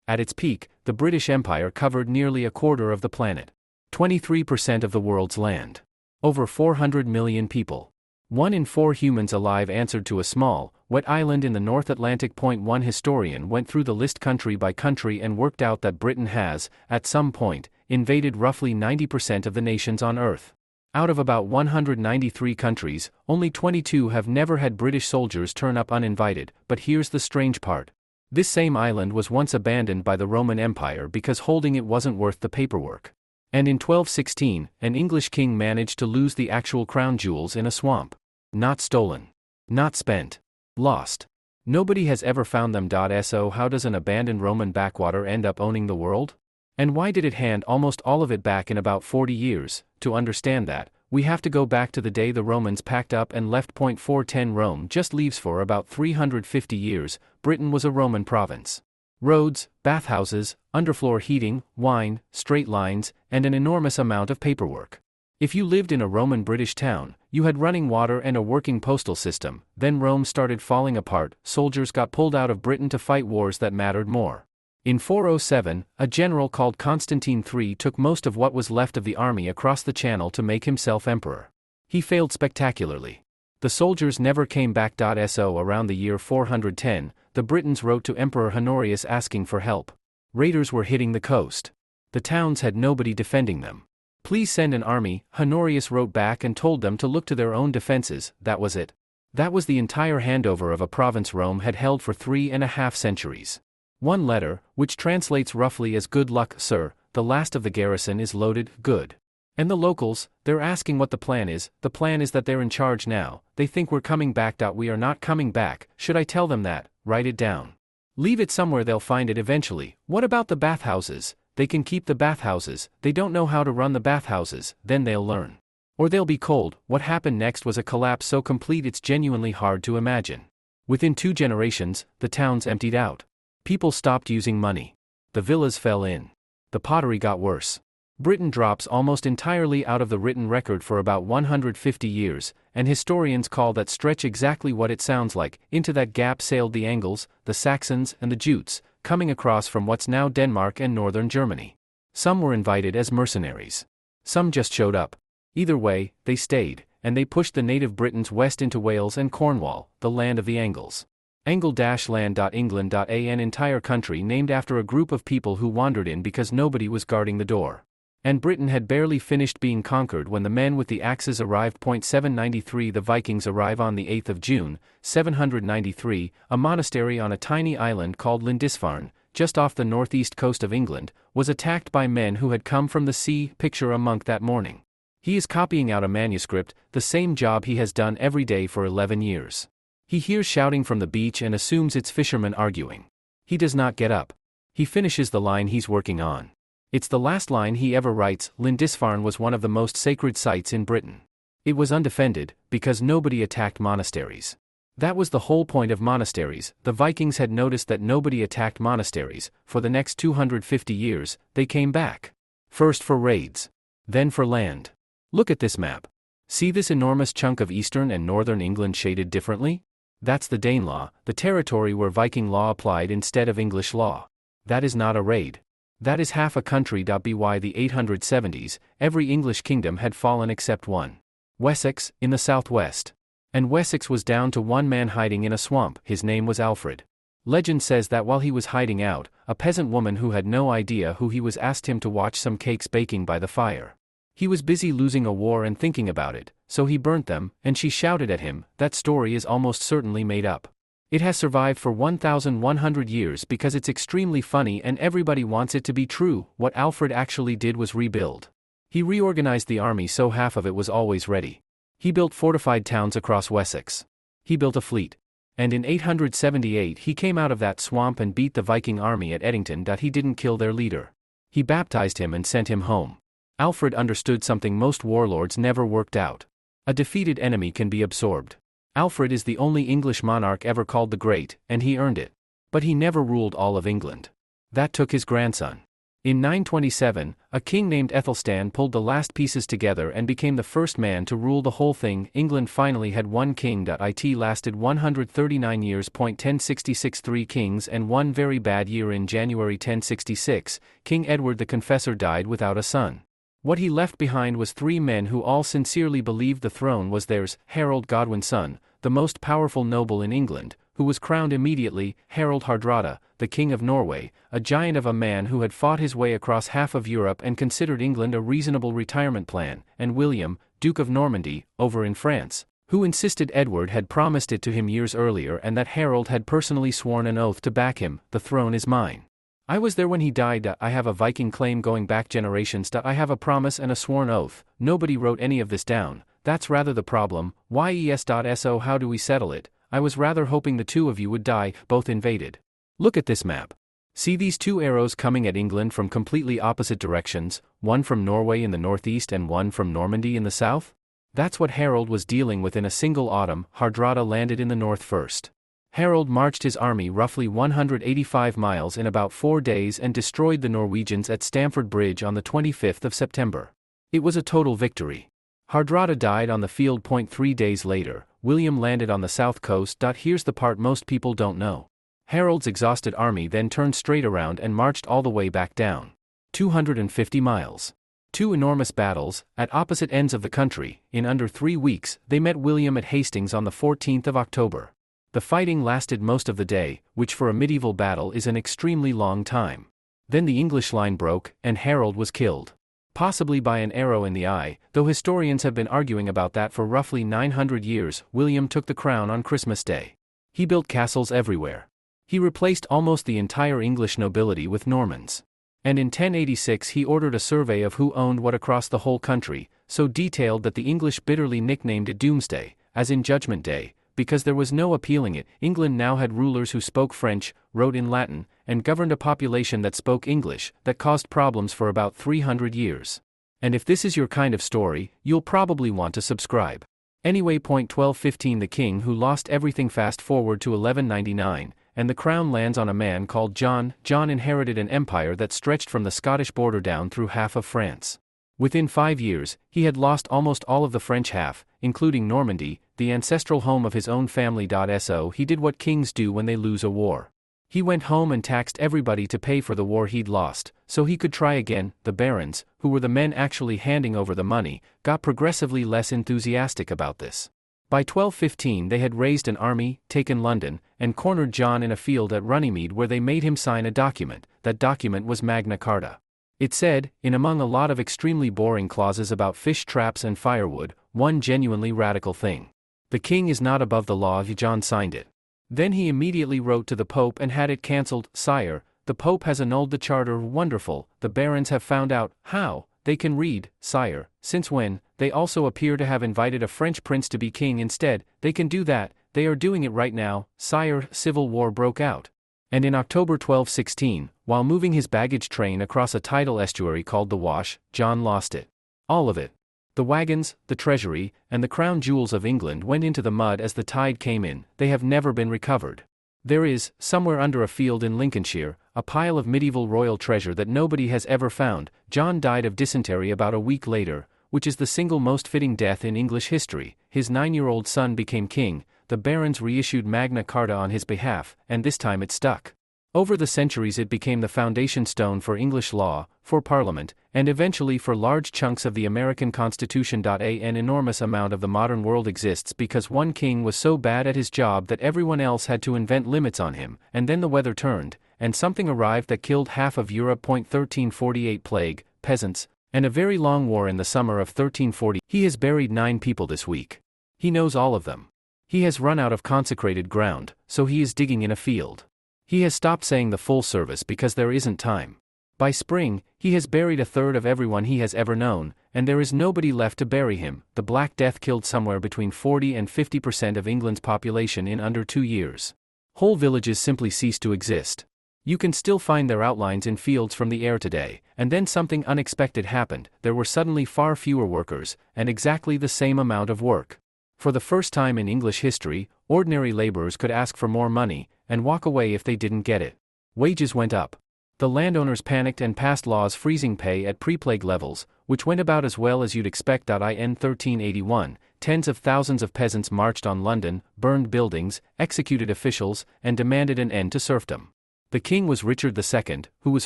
At its peak, the British Empire covered nearly a quarter of the planet. 23% of the world's land. Over 400 million people. 1 in 4 humans alive answered to a small, wet island in the North Atlantic. One historian went through the list country by country and worked out that Britain has, at some point, invaded roughly 90% of the nations on Earth. Out of about 193 countries, only 22 have never had British soldiers turn up uninvited. But here's the strange part. This same island was once abandoned by the Roman Empire because holding it wasn't worth the paperwork. And in 1216, an English king managed to lose the actual crown jewels in a swamp. Not stolen. Not spent. Lost. Nobody has ever found them. So how does an abandoned Roman backwater end up owning the world? And why did it hand almost all of it back in about 40 years? To understand that, we have to go back to the day the Romans packed up and left. 410 Rome just leaves. For about 350 years, Britain was a Roman province. Roads, bathhouses, underfloor heating, wine, straight lines, and an enormous amount of paperwork. If you lived in a Roman British town, you had running water and a working postal system. Then Rome started falling apart. Soldiers got pulled out of Britain to fight wars that mattered more. In 407, a general called Constantine III took most of what was left of the army across the Channel to make himself emperor. He failed spectacularly. The soldiers never came back. So around the year 410, the Britons wrote to Emperor Honorius asking for help. Raiders were hitting the coast. The towns had nobody defending them. Please send an army. Honorius wrote back and told them to look to their own defenses. That was it. That was the entire handover of a province Rome had held for 3.5 centuries. One letter, which translates roughly as "Good luck, sir, the last of the garrison is loaded, good." And the locals, they're asking what the plan is. The plan is that they're in charge now. They think we're coming back. We are not coming back. Should I tell them that? Write it down. Leave it somewhere, they'll find it eventually. What about the bathhouses? They can keep the bathhouses. They don't know how to run the bathhouses. Then they'll learn. Or they'll be cold. What happened next was a collapse so complete it's genuinely hard to imagine. Within 2 generations, the towns emptied out. People stopped using money. The villas fell in. The pottery got worse. Britain drops almost entirely out of the written record for about 150 years, and historians call that stretch exactly what it sounds like. Into that gap sailed the Angles, the Saxons, and the Jutes, coming across from what's now Denmark and northern Germany. Some were invited as mercenaries. Some just showed up. Either way, they stayed, and they pushed the native Britons west into Wales and Cornwall, the land of the Angles. Angle-land.england. An entire country named after a group of people who wandered in because nobody was guarding the door. And Britain had barely finished being conquered when the men with the axes arrived. 793 The Vikings arrive on the 8th of June, 793, a monastery on a tiny island called Lindisfarne, just off the northeast coast of England, was attacked by men who had come from the sea. Picture a monk that morning. He is copying out a manuscript, the same job he has done every day for 11 years. He hears shouting from the beach and assumes it's fishermen arguing. He does not get up. He finishes the line he's working on. It's the last line he ever writes. Lindisfarne was one of the most sacred sites in Britain. It was undefended, because nobody attacked monasteries. That was the whole point of monasteries. The Vikings had noticed that nobody attacked monasteries. For the next 250 years, they came back. First for raids. Then for land. Look at this map. See this enormous chunk of eastern and northern England shaded differently? That's the Danelaw, the territory where Viking law applied instead of English law. That is not a raid. That is half a country. By the 870s, every English kingdom had fallen except one. Wessex, in the southwest. And Wessex was down to one man hiding in a swamp. His name was Alfred. Legend says that while he was hiding out, a peasant woman who had no idea who he was asked him to watch some cakes baking by the fire. He was busy losing a war and thinking about it, so he burnt them, and she shouted at him. That story is almost certainly made up. It has survived for 1,100 years because it's extremely funny and everybody wants it to be true. What Alfred actually did was rebuild. He reorganized the army so half of it was always ready. He built fortified towns across Wessex. He built a fleet. And in 878 he came out of that swamp and beat the Viking army at Edington. He didn't kill their leader. He baptized him and sent him home. Alfred understood something most warlords never worked out. A defeated enemy can be absorbed. Alfred is the only English monarch ever called the Great, and he earned it. But he never ruled all of England. That took his grandson. In 927, a king named Ethelstan pulled the last pieces together and became the first man to rule the whole thing. England finally had one king. It lasted 139 years. 1066 3 kings and one very bad year. In January 1066, King Edward the Confessor died without a son. What he left behind was 3 men who all sincerely believed the throne was theirs: Harold, Godwin's son, the most powerful noble in England, who was crowned immediately; Harold Hardrada, the King of Norway, a giant of a man who had fought his way across half of Europe and considered England a reasonable retirement plan; and William, Duke of Normandy, over in France, who insisted Edward had promised it to him years earlier and that Harold had personally sworn an oath to back him. The throne is mine. I was there when he died. I have a Viking claim going back generations. I have a promise and a sworn oath. Nobody wrote any of this down. That's rather the problem. Yes.So how do we settle it? I was rather hoping the 2 of you would die, both invaded. Look at this map. See these 2 arrows coming at England from completely opposite directions, one from Norway in the northeast and one from Normandy in the south? That's what Harold was dealing with in a single autumn. Hardrada landed in the north first. Harold marched his army roughly 185 miles in about 4 days and destroyed the Norwegians at Stamford Bridge on the 25th of September. It was a total victory. Hardrada died on the field. 3 days later, William landed on the south coast. Here's the part most people don't know. Harold's exhausted army then turned straight around and marched all the way back down. 250 miles. 2 enormous battles, at opposite ends of the country. In under 3 weeks, they met William at Hastings on the 14th of October. The fighting lasted most of the day, which for a medieval battle is an extremely long time. Then the English line broke, and Harold was killed. Possibly by an arrow in the eye, though historians have been arguing about that for roughly 900 years. William took the crown on Christmas Day. He built castles everywhere. He replaced almost the entire English nobility with Normans. And in 1086 he ordered a survey of who owned what across the whole country, so detailed that the English bitterly nicknamed it Doomsday, as in Judgment Day, because there was no appealing it. England now had rulers who spoke French, wrote in Latin, and governed a population that spoke English, that caused problems for about 300 years. And if this is your kind of story, you'll probably want to subscribe. Anyway, 1215 the king who lost everything. Fast forward to 1199, and the crown lands on a man called John. John inherited an empire that stretched from the Scottish border down through half of France. Within 5 years, he had lost almost all of the French half, including Normandy, the ancestral home of his own family. So he did what kings do when they lose a war. He went home and taxed everybody to pay for the war he'd lost, so he could try again. The barons, who were the men actually handing over the money, got progressively less enthusiastic about this. By 1215 they had raised an army, taken London, and cornered John in a field at Runnymede, where they made him sign a document. That document was Magna Carta. It said, in among a lot of extremely boring clauses about fish traps and firewood, one genuinely radical thing. The king is not above the law. John signed it. Then he immediately wrote to the Pope and had it cancelled. Sire, the Pope has annulled the charter. Wonderful, the barons have found out. How? They can read, sire. Since when? They also appear to have invited a French prince to be king instead. They can do that. They are doing it right now, sire. Civil war broke out. And in October 1216, while moving his baggage train across a tidal estuary called the Wash, John lost it. All of it. The wagons, the treasury, and the crown jewels of England went into the mud as the tide came in. They have never been recovered. There is, somewhere under a field in Lincolnshire, a pile of medieval royal treasure that nobody has ever found. John died of dysentery about a week later, which is the single most fitting death in English history. His 9-year-old son became king. The barons reissued Magna Carta on his behalf, and this time it stuck. Over the centuries it became the foundation stone for English law, for Parliament, and eventually for large chunks of the American Constitution. An enormous amount of the modern world exists because one king was so bad at his job that everyone else had to invent limits on him, and then the weather turned, and something arrived that killed half of Europe. 1348 plague, peasants, and a very long war in the summer of 1340. He has buried 9 people this week. He knows all of them. He has run out of consecrated ground, so he is digging in a field. He has stopped saying the full service because there isn't time. By spring, he has buried a third of everyone he has ever known, and there is nobody left to bury him. The Black Death killed somewhere between 40 and 50% of England's population in under 2 years. Whole villages simply ceased to exist. You can still find their outlines in fields from the air today, and then something unexpected happened. There were suddenly far fewer workers, and exactly the same amount of work. For the first time in English history, ordinary laborers could ask for more money, and walk away if they didn't get it. Wages went up. The landowners panicked and passed laws freezing pay at pre-plague levels, which went about as well as you'd expect. In 1381, tens of thousands of peasants marched on London, burned buildings, executed officials, and demanded an end to serfdom. The king was Richard II, who was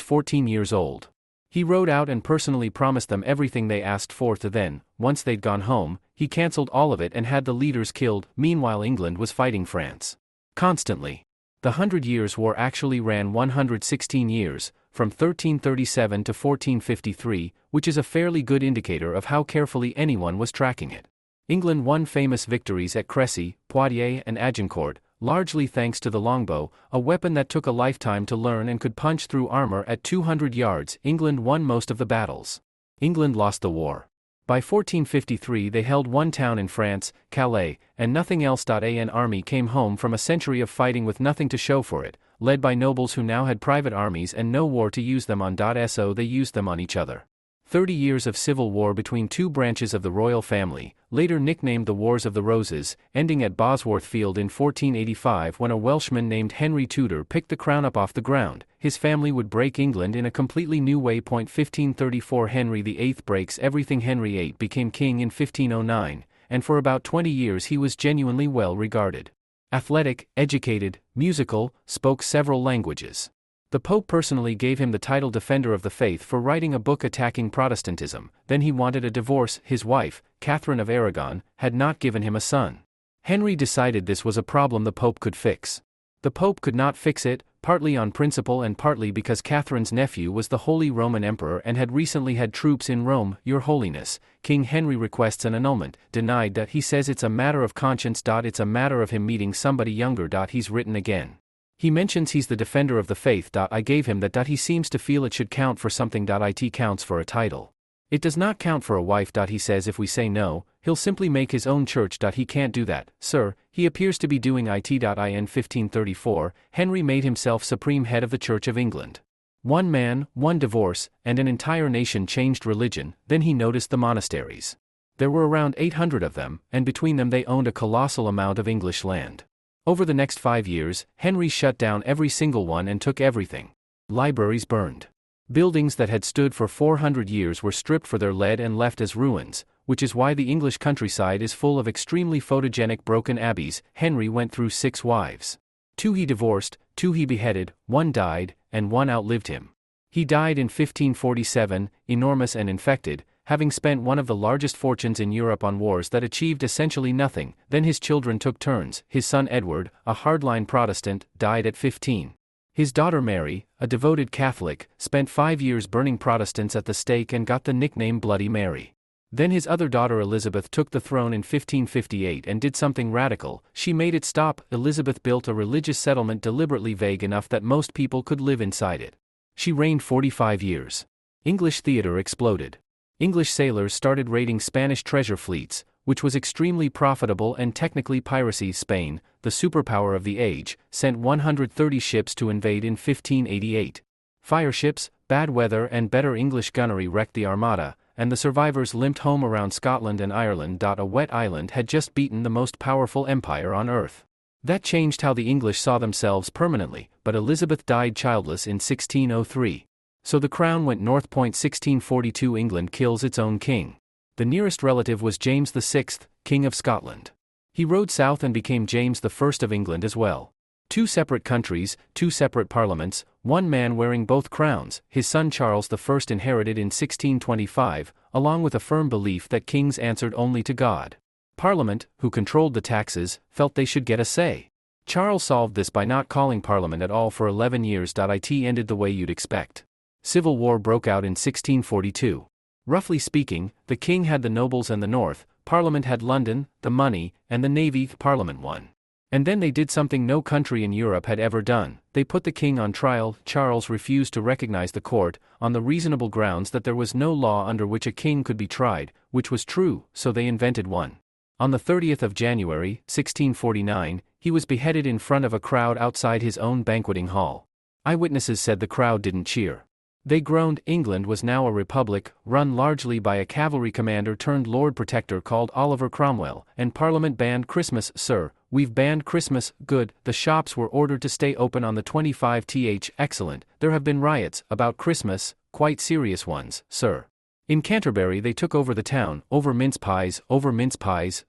14 years old. He rode out and personally promised them everything they asked for. Then, once they'd gone home, he cancelled all of it and had the leaders killed. Meanwhile, England was fighting France constantly. The 100 Years' War actually ran 116 years, from 1337 to 1453, which is a fairly good indicator of how carefully anyone was tracking it. England won famous victories at Crécy, Poitiers and Agincourt, largely thanks to the longbow, a weapon that took a lifetime to learn and could punch through armor at 200 yards. England won most of the battles. England lost the war. By 1453 they held one town in France, Calais, and nothing else. An army came home from a century of fighting with nothing to show for it, led by nobles who now had private armies and no war to use them on. So they used them on each other. 30 years of civil war between two branches of the royal family, later nicknamed the Wars of the Roses, ending at Bosworth Field in 1485 when a Welshman named Henry Tudor picked the crown up off the ground. His family would break England in a completely new way. 1534 Henry VIII breaks everything. Henry VIII became king in 1509, and for about 20 years he was genuinely well regarded. Athletic, educated, musical, spoke several languages. The Pope personally gave him the title Defender of the Faith for writing a book attacking Protestantism. Then he wanted a divorce. His wife, Catherine of Aragon, had not given him a son. Henry decided this was a problem the Pope could fix. The Pope could not fix it, partly on principle and partly because Catherine's nephew was the Holy Roman Emperor and had recently had troops in Rome. Your Holiness, King Henry requests an annulment, denied. He says it's a matter of conscience. It's a matter of him meeting somebody younger. He's written again. He mentions he's the defender of the faith. I gave him that. He seems to feel it should count for something. It counts for a title. It does not count for a wife. He says if we say no, he'll simply make his own church. He can't do that, sir. He appears to be doing it. In 1534, Henry made himself supreme head of the Church of England. One man, one divorce, and an entire nation changed religion. Then he noticed the monasteries. There were around 800 of them, and between them they owned a colossal amount of English land. Over the next 5 years, Henry shut down every single one and took everything. Libraries burned. Buildings that had stood for 400 years were stripped for their lead and left as ruins, which is why the English countryside is full of extremely photogenic broken abbeys. Henry went through 6 wives. 2 he divorced, 2 he beheaded, 1 died, and 1 outlived him. He died in 1547, enormous and infected, having spent one of the largest fortunes in Europe on wars that achieved essentially nothing. Then his children took turns. His son Edward, a hardline Protestant, died at 15. His daughter Mary, a devoted Catholic, spent 5 years burning Protestants at the stake and got the nickname Bloody Mary. Then his other daughter Elizabeth took the throne in 1558 and did something radical. She made it stop. Elizabeth built a religious settlement deliberately vague enough that most people could live inside it. She reigned 45 years. English theater exploded. English sailors started raiding Spanish treasure fleets, which was extremely profitable and technically piracy. Spain, the superpower of the age, sent 130 ships to invade in 1588. Fireships, bad weather and better English gunnery wrecked the Armada, and the survivors limped home around Scotland and Ireland. A wet island had just beaten the most powerful empire on earth. That changed how the English saw themselves permanently, but Elizabeth died childless in 1603. So the crown went north. 1642 England kills its own king. The nearest relative was James VI, King of Scotland. He rode south and became James I of England as well. 2 separate countries, 2 separate parliaments, one man wearing both crowns. His son Charles I inherited in 1625, along with a firm belief that kings answered only to God. Parliament, who controlled the taxes, felt they should get a say. Charles solved this by not calling Parliament at all for 11 years. It ended the way you'd expect. Civil war broke out in 1642. Roughly speaking, the king had the nobles and the north, Parliament had London, the money, and the navy. Parliament won. And then they did something no country in Europe had ever done. They put the king on trial. Charles refused to recognize the court, on the reasonable grounds that there was no law under which a king could be tried, which was true, so they invented one. On the 30th of January, 1649, he was beheaded in front of a crowd outside his own banqueting hall. Eyewitnesses said the crowd didn't cheer. They groaned. England was now a republic, run largely by a cavalry commander turned Lord Protector called Oliver Cromwell, and Parliament banned Christmas. Sir, We've banned Christmas, good, the shops were ordered to stay open on the 25th, excellent, there have been riots about Christmas, quite serious ones, sir. In Canterbury they took over the town, over mince pies,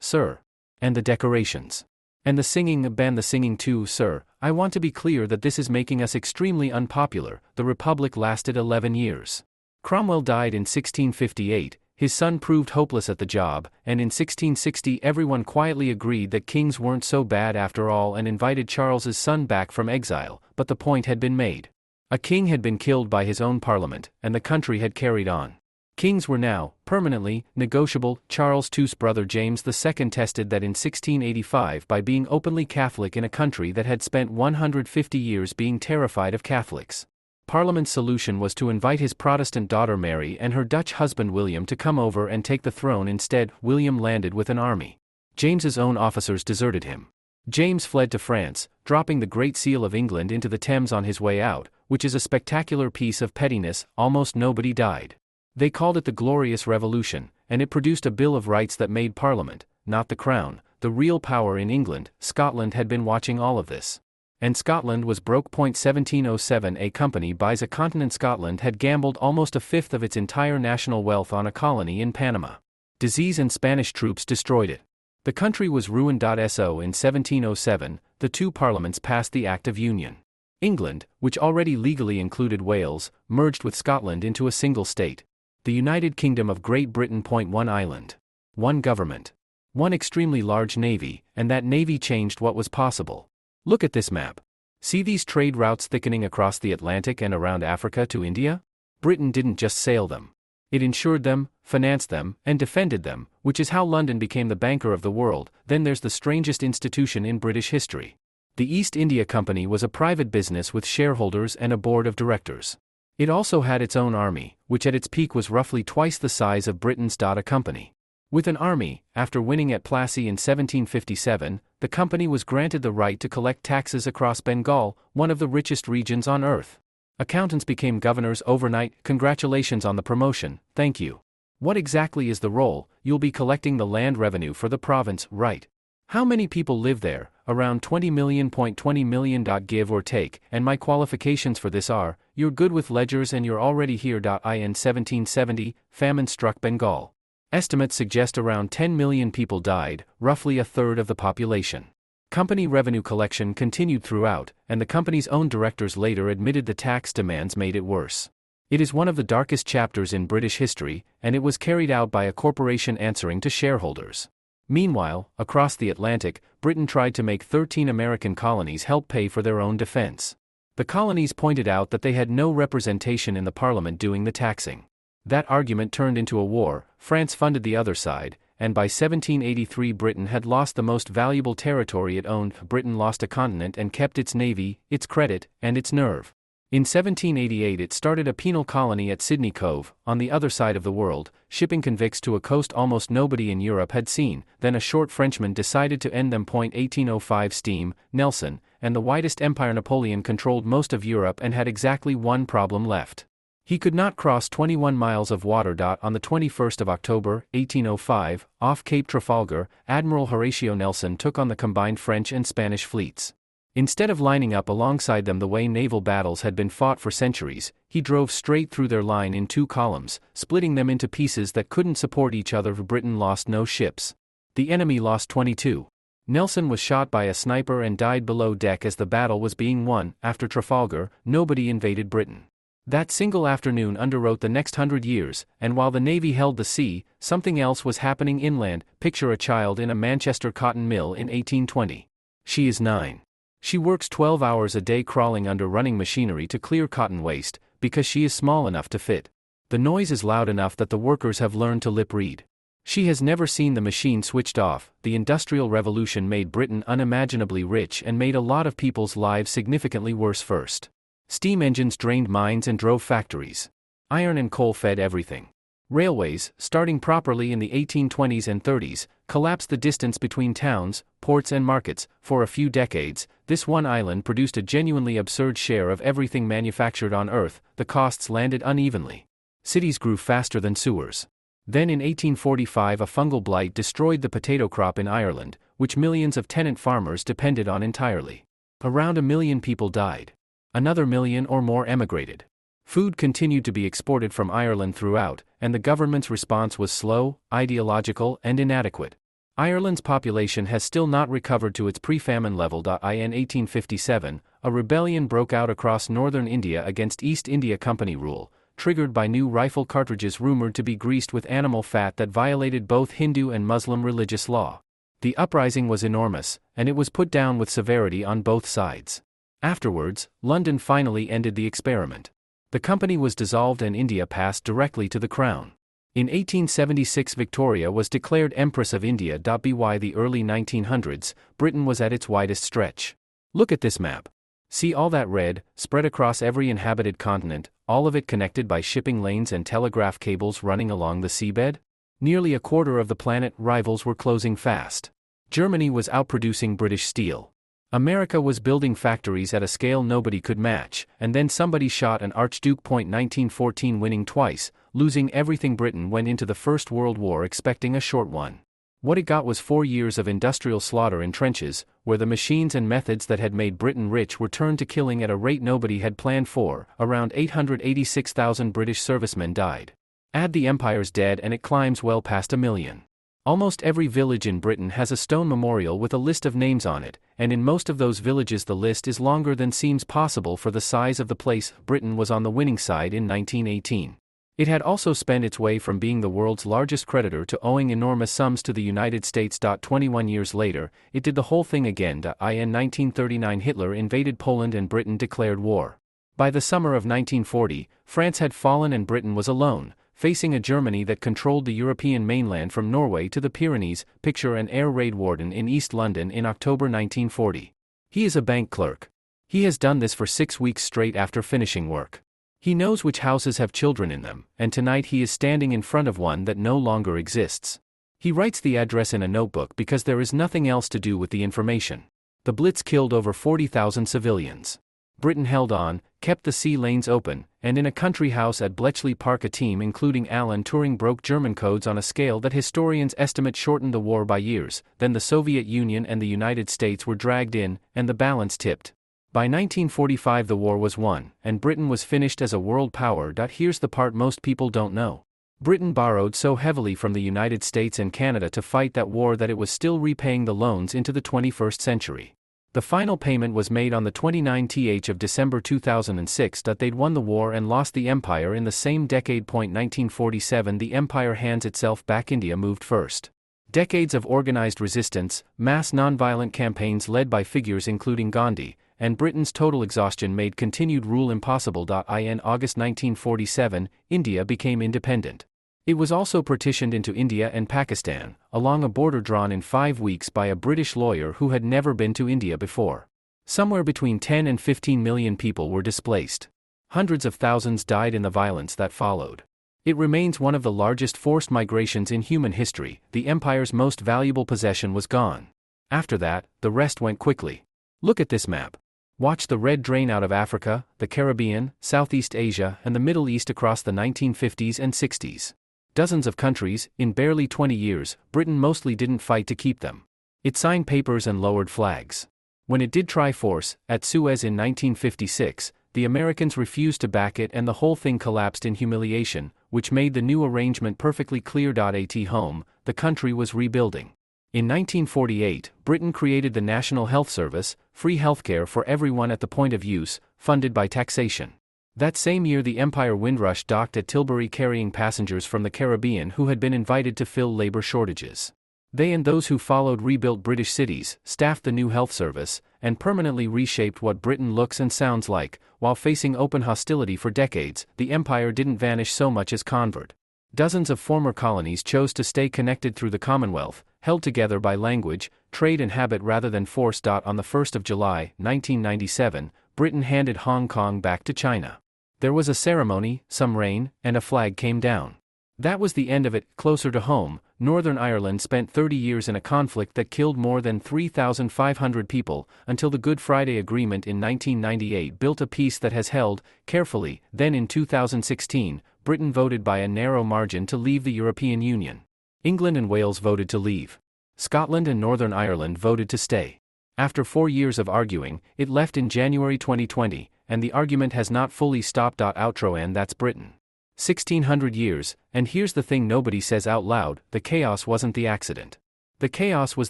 sir. And the decorations. And the singing, ban the singing too, sir. I want to be clear that this is making us extremely unpopular. The Republic lasted 11 years. Cromwell died in 1658, his son proved hopeless at the job, and in 1660 everyone quietly agreed that kings weren't so bad after all and invited Charles's son back from exile, but the point had been made. A king had been killed by his own parliament, and the country had carried on. Kings were now, permanently, negotiable. Charles II's brother James II tested that in 1685 by being openly Catholic in a country that had spent 150 years being terrified of Catholics. Parliament's solution was to invite his Protestant daughter Mary and her Dutch husband William to come over and take the throne instead. William landed with an army. James's own officers deserted him. James fled to France, dropping the Great Seal of England into the Thames on his way out, which is a spectacular piece of pettiness. Almost nobody died. They called it the Glorious Revolution, and it produced a Bill of Rights that made Parliament, not the Crown, the real power in England. Scotland had been watching all of this. And Scotland was broke. 1707 A company buys a continent. Scotland had gambled almost a fifth of its entire national wealth on a colony in Panama. Disease and Spanish troops destroyed it. The country was ruined. So in 1707, the two parliaments passed the Act of Union. England, which already legally included Wales, merged with Scotland into a single state. The United Kingdom of Great Britain. One island. One government. One extremely large navy, and that navy changed what was possible. Look at this map. See these trade routes thickening across the Atlantic and around Africa to India? Britain didn't just sail them. It insured them, financed them, and defended them, which is how London became the banker of the world. Then there's the strangest institution in British history. The East India Company was a private business with shareholders and a board of directors. It also had its own army, which at its peak was roughly twice the size of Britain's. A company. With an army, after winning at Plassey in 1757, the company was granted the right to collect taxes across Bengal, one of the richest regions on earth. Accountants became governors overnight. Congratulations on the promotion, thank you. What exactly is the role? You'll be collecting the land revenue for the province, right? How many people live there? Around 20 million. 20 million. Give or take, and my qualifications for this are, you're good with ledgers and you're already here. In 1770, famine struck Bengal. Estimates suggest around 10 million people died, roughly a third of the population. Company revenue collection continued throughout, and the company's own directors later admitted the tax demands made it worse. It is one of the darkest chapters in British history, and it was carried out by a corporation answering to shareholders. Meanwhile, across the Atlantic, Britain tried to make 13 American colonies help pay for their own defense. The colonies pointed out that they had no representation in the parliament doing the taxing. That argument turned into a war. France funded the other side, and by 1783 Britain had lost the most valuable territory it owned. Britain lost a continent and kept its navy, its credit, and its nerve. In 1788 it started a penal colony at Sydney Cove, on the other side of the world, shipping convicts to a coast almost nobody in Europe had seen. Then a short Frenchman decided to end them. 1805 Steam, Nelson, and the widest empire. Napoleon controlled most of Europe and had exactly one problem left. He could not cross 21 miles of water. On the 21st of October, 1805, off Cape Trafalgar, Admiral Horatio Nelson took on the combined French and Spanish fleets. Instead of lining up alongside them the way naval battles had been fought for centuries, he drove straight through their line in two columns, splitting them into pieces that couldn't support each other. Britain lost no ships. The enemy lost 22. Nelson was shot by a sniper and died below deck as the battle was being won. After Trafalgar, nobody invaded Britain. That single afternoon underwrote the next 100 years, and while the Navy held the sea, something else was happening inland. Picture a child in a Manchester cotton mill in 1820. She is 9. She works 12 hours a day crawling under running machinery to clear cotton waste, because she is small enough to fit. The noise is loud enough that the workers have learned to lip read. She has never seen the machine switched off. The Industrial Revolution made Britain unimaginably rich and made a lot of people's lives significantly worse first. Steam engines drained mines and drove factories. Iron and coal fed everything. Railways, starting properly in the 1820s and 30s, collapsed the distance between towns, ports and markets. For a few decades, this one island produced a genuinely absurd share of everything manufactured on Earth. The costs landed unevenly. Cities grew faster than sewers. Then in 1845 a fungal blight destroyed the potato crop in Ireland, which millions of tenant farmers depended on entirely. Around 1 million people died. Another million or more emigrated. Food continued to be exported from Ireland throughout, and the government's response was slow, ideological, and inadequate. Ireland's population has still not recovered to its pre-famine level. In 1857, a rebellion broke out across northern India against East India Company rule, triggered by new rifle cartridges rumored to be greased with animal fat that violated both Hindu and Muslim religious law. The uprising was enormous, and it was put down with severity on both sides. Afterwards, London finally ended the experiment. The company was dissolved and India passed directly to the crown. In 1876, Victoria was declared Empress of India. By the early 1900s, Britain was at its widest stretch. Look at this map. See all that red, spread across every inhabited continent, all of it connected by shipping lanes and telegraph cables running along the seabed? Nearly a quarter of the planet rivals were closing fast. Germany was outproducing British steel. America was building factories at a scale nobody could match, and then somebody shot an Archduke. 1914 winning twice, losing everything. Britain went into the First World War expecting a short one. What it got was 4 years of industrial slaughter in trenches, where the machines and methods that had made Britain rich were turned to killing at a rate nobody had planned for. Around 886,000 British servicemen died. Add the Empire's dead and it climbs well past 1 million. Almost every village in Britain has a stone memorial with a list of names on it, and in most of those villages the list is longer than seems possible for the size of the place. Britain was on the winning side in 1918. It had also spent its way from being the world's largest creditor to owing enormous sums to the United States. 21 years later, it did the whole thing again. In 1939 Hitler invaded Poland and Britain declared war. By the summer of 1940, France had fallen and Britain was alone, facing a Germany that controlled the European mainland from Norway to the Pyrenees. Picture an air raid warden in East London in October 1940. He is a bank clerk. He has done this for 6 weeks straight after finishing work. He knows which houses have children in them, and tonight he is standing in front of one that no longer exists. He writes the address in a notebook because there is nothing else to do with the information. The Blitz killed over 40,000 civilians. Britain held on, kept the sea lanes open, and in a country house at Bletchley Park a team including Alan Turing broke German codes on a scale that historians estimate shortened the war by years. Then the Soviet Union and the United States were dragged in, and the balance tipped. By 1945 the war was won, and Britain was finished as a world power. Here's the part most people don't know. Britain borrowed so heavily from the United States and Canada to fight that war that it was still repaying the loans into the 21st century. The final payment was made on the 29th of December 2006. They'd won the war and lost the empire in the same decade. 1947 The empire hands itself back. India moved first. Decades of organized resistance, mass nonviolent campaigns led by figures including Gandhi, and Britain's total exhaustion made continued rule impossible. In August 1947, India became independent. It was also partitioned into India and Pakistan, along a border drawn in 5 weeks by a British lawyer who had never been to India before. Somewhere between 10 and 15 million people were displaced. Hundreds of thousands died in the violence that followed. It remains one of the largest forced migrations in human history. The empire's most valuable possession was gone. After that, the rest went quickly. Look at this map. Watch the red drain out of Africa, the Caribbean, Southeast Asia, and the Middle East across the 1950s and 60s. Dozens of countries, in barely 20 years. Britain mostly didn't fight to keep them. It signed papers and lowered flags. When it did try force, at Suez in 1956, the Americans refused to back it and the whole thing collapsed in humiliation, which made the new arrangement perfectly clear. At home, the country was rebuilding. In 1948, Britain created the National Health Service, free healthcare for everyone at the point of use, funded by taxation. That same year the Empire Windrush docked at Tilbury carrying passengers from the Caribbean who had been invited to fill labor shortages. They and those who followed rebuilt British cities, staffed the new health service, and permanently reshaped what Britain looks and sounds like. While facing open hostility for decades, the empire didn't vanish so much as convert. Dozens of former colonies chose to stay connected through the Commonwealth, held together by language, trade and habit rather than force. On the 1st of July, 1997, Britain handed Hong Kong back to China. There was a ceremony, some rain, and a flag came down. That was the end of it. Closer to home, Northern Ireland spent 30 years in a conflict that killed more than 3,500 people, until the Good Friday Agreement in 1998 built a peace that has held, carefully. Then in 2016, Britain voted by a narrow margin to leave the European Union. England and Wales voted to leave. Scotland and Northern Ireland voted to stay. After 4 years of arguing, it left in January 2020, and the argument has not fully stopped. Outro. And that's Britain. 1600 years, and here's the thing nobody says out loud: the chaos wasn't the accident. The chaos was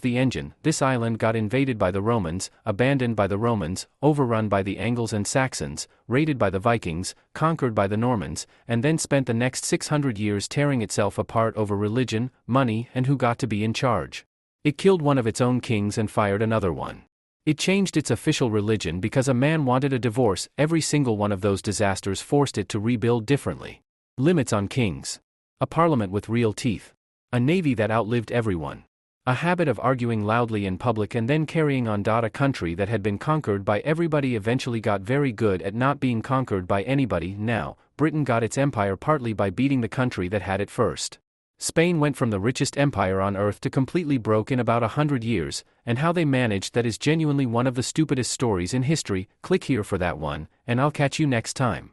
the engine. This island got invaded by the Romans, abandoned by the Romans, overrun by the Angles and Saxons, raided by the Vikings, conquered by the Normans, and then spent the next 600 years tearing itself apart over religion, money, and who got to be in charge. It killed one of its own kings and fired another one. It changed its official religion because a man wanted a divorce. Every single one of those disasters forced it to rebuild differently. Limits on kings. A parliament with real teeth. A navy that outlived everyone. A habit of arguing loudly in public and then carrying on. A country that had been conquered by everybody eventually got very good at not being conquered by anybody. Now, Britain got its empire partly by beating the country that had it first. Spain went from the richest empire on earth to completely broke in about 100 years, and how they managed that is genuinely one of the stupidest stories in history. Click here for that one, and I'll catch you next time.